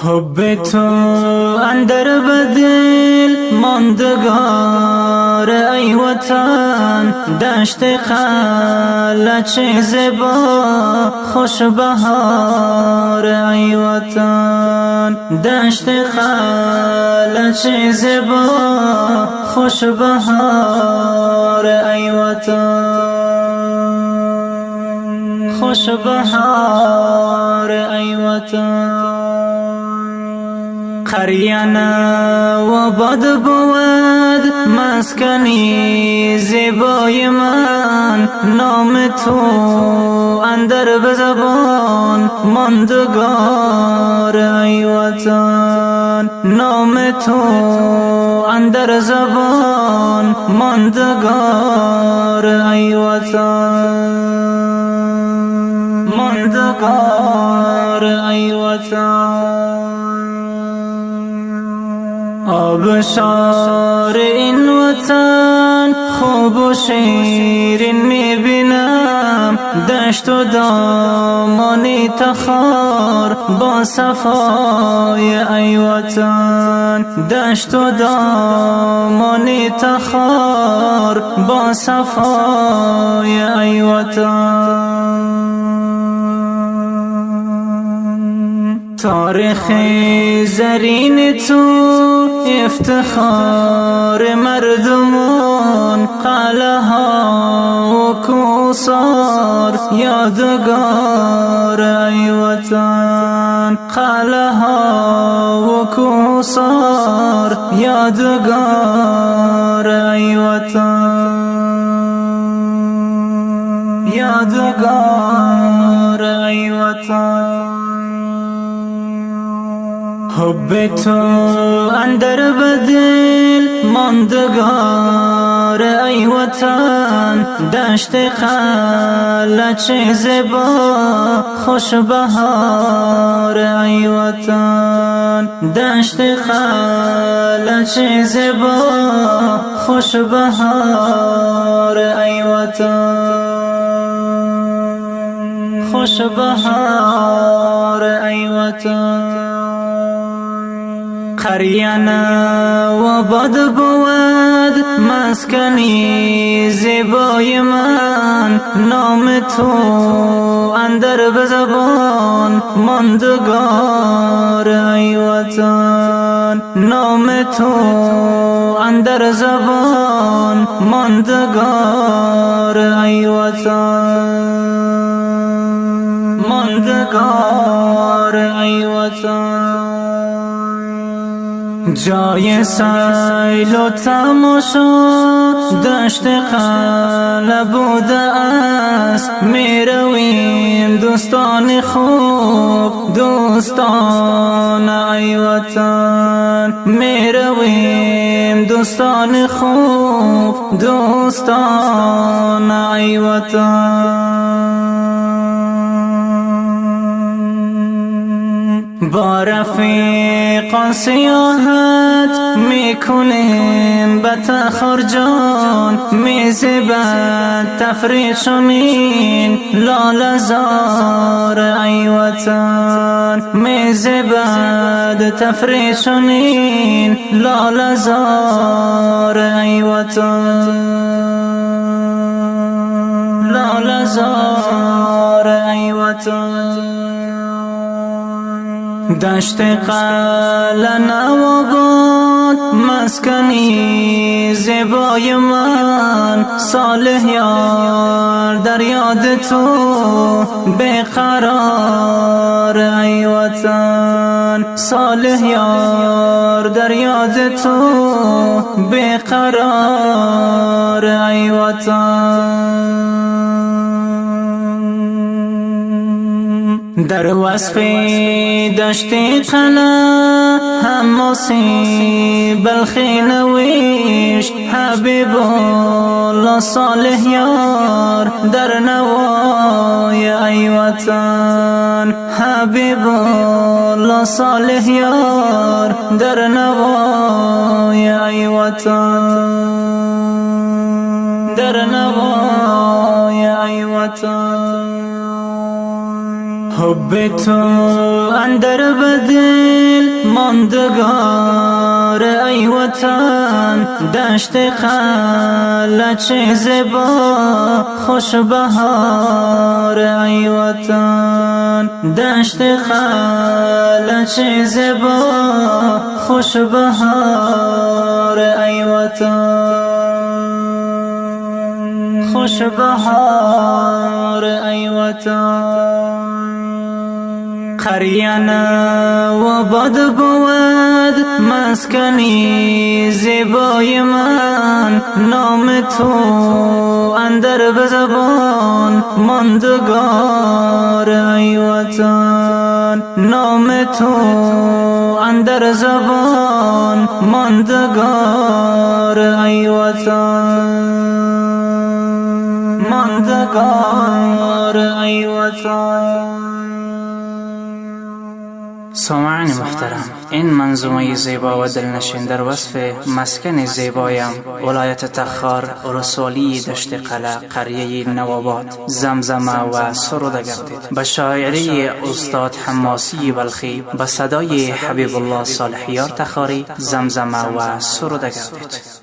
حب تو اندر بدل ماندگار ای وطن، دشت خلج زیبا خوش بهار ای وطن، دشت خلج زیبا خوش بهار ای وطن، خوش بهار ای وطن. قریانه و باد بود مسکنی زیبای من، نام تو اندر به زبان ماندگار ای وطن، نام تو اندر زبان ماندگار ای وطن، ماندگار ای وطن. آبشار این وطن خوب و شیرین میبینم، دشت و دامانی تخار با صفای ای وطن، دشت و دامانی تخار با صفای ای وطن. تاریخ زرین تو افتخار مردمان، قلعه ها و کوثار یادگار ای وطن، قلعه ها و کوثار یادگار ای وطن، یادگار ای وطن. حب تو اندر بدل ماندگار ای وطن، دشت خلج زیبا خوش بهار ای وطن، دشت خلج زیبا خوش بهار ای وطن، خوش بهار ای وطن. قریانه و باد بود مسکنی زیبای من، نام تو اندر به زبان ماندگار ای وطن، نام تو اندر زبان ماندگار ای وطن، ماندگار ای وطن. جای سیل و تماشا دشت قلعه بوده است، می رویم دوستان خوب دوستان ای وطن، می رویم دوستان خوب دوستان ای وطن. با رفیقان سیاحت میکنیم به تخرجان، میزبد تفریشونین لالزار ای وطن، میزبد تفریشونین لالزار ای وطن، لالزار ای وطن. دشت قلعه نواباد مسکنی زیبای من، صالح یار در یاد تو بیقرار ای وطن، صالح یار در یاد تو بیقرار ای وطن. در وصف دشت قلعه حماسی بلخی نوشت، حبیب الله صالح یار در نوای ای وطن، حبیب الله صالح یار در نوای ای وطن، در نوای ای وطن. حب تو اندر بدل ماندگار ای وطن، دشت خلج زیبا خوش بهار ای وطن، دشت خلج زیبا خوش بهار ای وطن، خوش بهار ای وطن. قریانه و باد بود مسکنی زیبای من، نام تو اندر به زبان ماندگار ای وطن، نام تو اندر زبان ماندگار ای وطن، ماندگار ای وطن. سامعین محترم، این منظومه زیبا و دلنشین در وصف مسکن زیبایم ولایت تخار رسولی دشت قلعه قریه نواباد زمزمه و سروده گردید به شاعری استاد حماسی بلخی، به صدای حبیب الله صالحیار تخاری زمزمه و سروده گردید.